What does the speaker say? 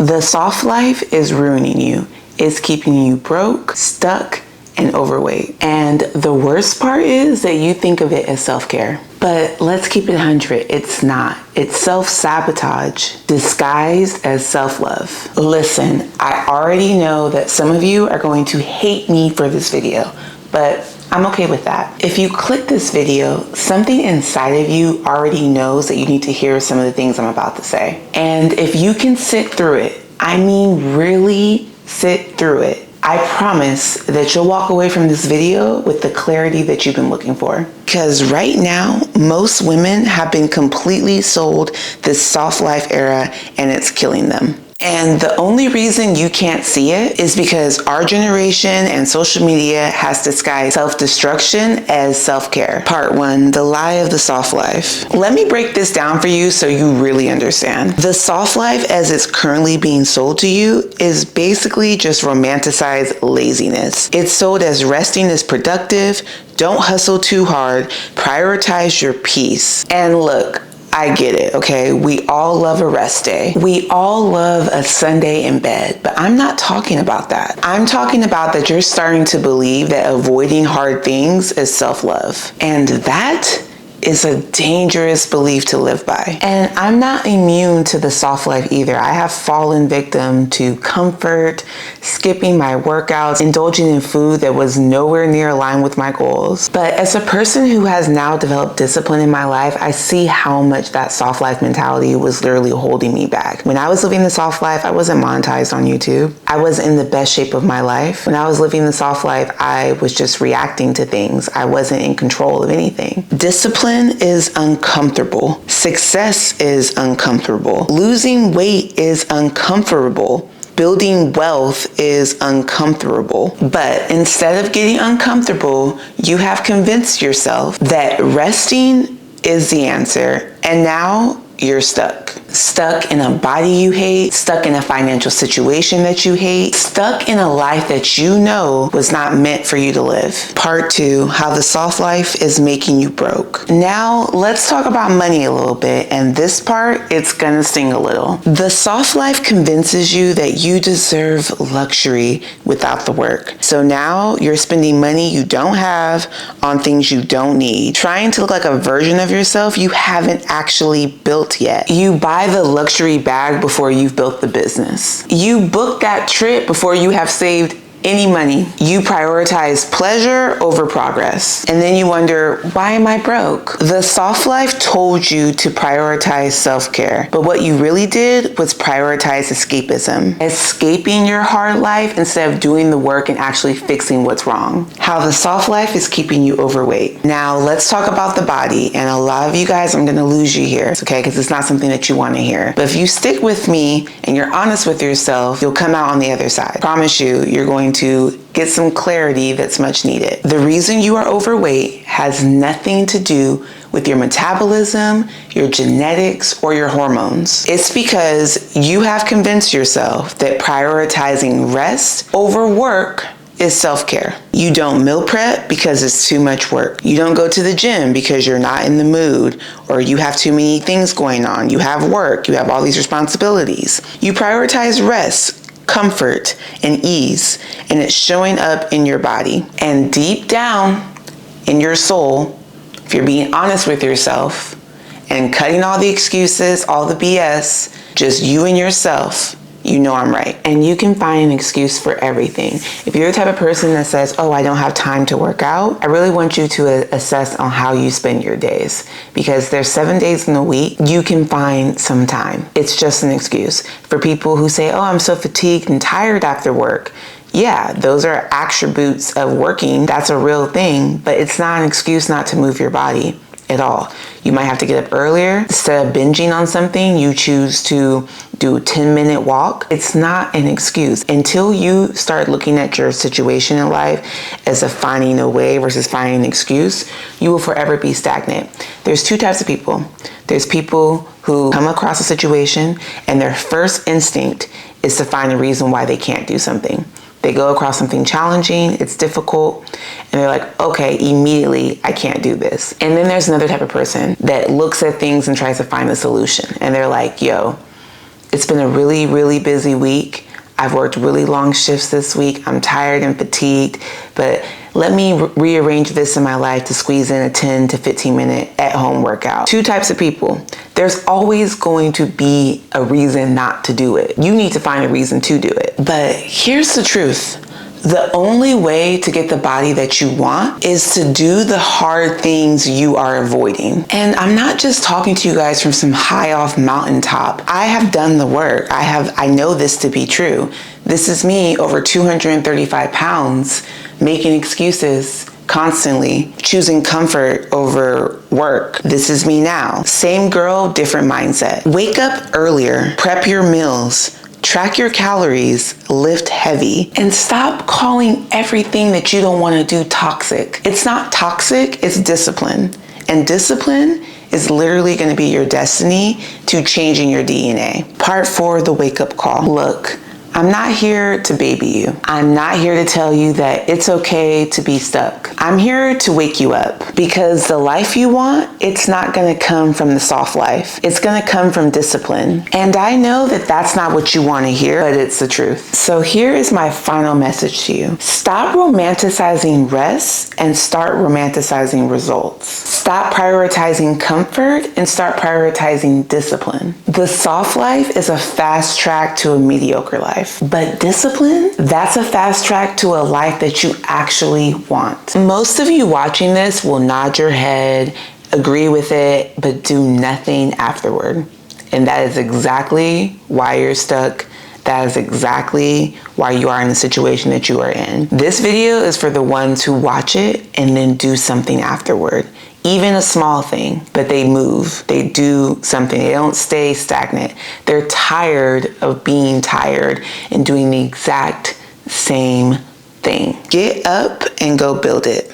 The soft life is ruining you. It's keeping you broke, stuck, and overweight. And the worst part is that you think of it as self-care. But let's keep it 100. It's not. It's self-sabotage disguised as self-love. Listen, I already know that some of you are going to hate me for this video, but I'm okay with that. If you click this video, something inside of you already knows that you need to hear some of the things I'm about to say. And if you can sit through it, I mean really sit through it, I promise that you'll walk away from this video with the clarity that you've been looking for. Because right now, most women have been completely sold this soft life era and it's killing them. And the only reason you can't see it is because our generation and social media has disguised self-destruction as self-care. Part 1, the lie of the soft life. Let me break this down for you so you really understand. The soft life as it's currently being sold to you is basically just romanticized laziness. It's sold as resting is productive, don't hustle too hard, prioritize your peace. And look, I get it, okay? We all love a rest day. We all love a Sunday in bed, but I'm not talking about that. I'm talking about that you're starting to believe that avoiding hard things is self-love. And that is a dangerous belief to live by. And I'm not immune to the soft life either. I have fallen victim to comfort, skipping my workouts, indulging in food that was nowhere near aligned with my goals. But as a person who has now developed discipline in my life, I see how much that soft life mentality was literally holding me back. When I was living the soft life, I wasn't monetized on YouTube. I was in the best shape of my life. When I was living the soft life, I was just reacting to things. I wasn't in control of anything. Discipline is uncomfortable. Success is uncomfortable. Losing weight is uncomfortable. Building wealth is uncomfortable. But instead of getting uncomfortable, you have convinced yourself that resting is the answer. And now you're stuck. Stuck in a body you hate, stuck in a financial situation that you hate, stuck in a life that you know was not meant for you to live. Part 2, how the soft life is making you broke. Now, let's talk about money a little bit, and this part, it's gonna sting a little. The soft life convinces you that you deserve luxury without the work. So now you're spending money you don't have on things you don't need, trying to look like a version of yourself you haven't actually built yet. You buy the luxury bag before you've built the business. You book that trip before you have saved any money. You prioritize pleasure over progress. And then you wonder, why am I broke? The soft life told you to prioritize self-care, but what you really did was prioritize escapism. Escaping your hard life instead of doing the work and actually fixing what's wrong. How the soft life is keeping you overweight. Now let's talk about the body. And a lot of you guys, I'm gonna lose you here, okay? Because it's not something that you wanna hear. But if you stick with me and you're honest with yourself, you'll come out on the other side. I promise you, you're going to get some clarity that's much needed. The reason you are overweight has nothing to do with your metabolism, your genetics, or your hormones. It's because you have convinced yourself that prioritizing rest over work is self-care. You don't meal prep because it's too much work. You don't go to the gym because you're not in the mood or you have too many things going on. You have work, you have all these responsibilities. You prioritize rest, comfort, and ease, and it's showing up in your body. And deep down in your soul, if you're being honest with yourself and cutting all the excuses, all the BS, just you and yourself, you know I'm right. And you can find an excuse for everything. If you're the type of person that says, oh, I don't have time to work out, I really want you to assess on how you spend your days, because there's 7 days in the week, you can find some time. It's just an excuse. For people who say, oh, I'm so fatigued and tired after work, yeah, those are attributes of working. That's a real thing, but it's not an excuse not to move your body at all. You might have to get up earlier. Instead of binging on something, you choose to do a 10-minute walk. It's not an excuse. Until you start looking at your situation in life as a finding a way versus finding an excuse, you will forever be stagnant. There's two types of people. There's people who come across a situation and their first instinct is to find a reason why they can't do something. They go across something challenging, it's difficult, and they're like, okay, immediately, I can't do this. And then there's another type of person that looks at things and tries to find a solution. And they're like, yo, It's been a really, really busy week. I've worked really long shifts this week. I'm tired and fatigued, but let me rearrange this in my life to squeeze in a 10 to 15 minute at-home workout. Two types of people. There's always going to be a reason not to do it. You need to find a reason to do it. But here's the truth. The only way to get the body that you want is to do the hard things you are avoiding. And I'm not just talking to you guys from some high off mountaintop. I have done the work. I know this to be true. This is me over 235 pounds, making excuses constantly, choosing comfort over work. This is me now. Same girl, different mindset. Wake up earlier, prep your meals, track your calories, lift heavy, and stop calling everything that you don't want to do toxic. It's not toxic, it's discipline. And discipline is literally going to be your destiny to changing your DNA. Part 4, the wake-up call. Look, I'm not here to baby you. I'm not here to tell you that it's okay to be stuck. I'm here to wake you up, because the life you want, it's not gonna come from the soft life. It's gonna come from discipline. And I know that that's not what you wanna hear, but it's the truth. So here is my final message to you. Stop romanticizing rest and start romanticizing results. Stop prioritizing comfort and start prioritizing discipline. The soft life is a fast track to a mediocre life. But discipline, that's a fast track to a life that you actually want. Most of you watching this will nod your head, agree with it, but do nothing afterward. And that is exactly why you're stuck. That is exactly why you are in the situation that you are in. This video is for the ones who watch it and then do something afterward. Even a small thing, but they move, they do something, they don't stay stagnant. They're tired of being tired and doing the exact same thing. Get up and go build it.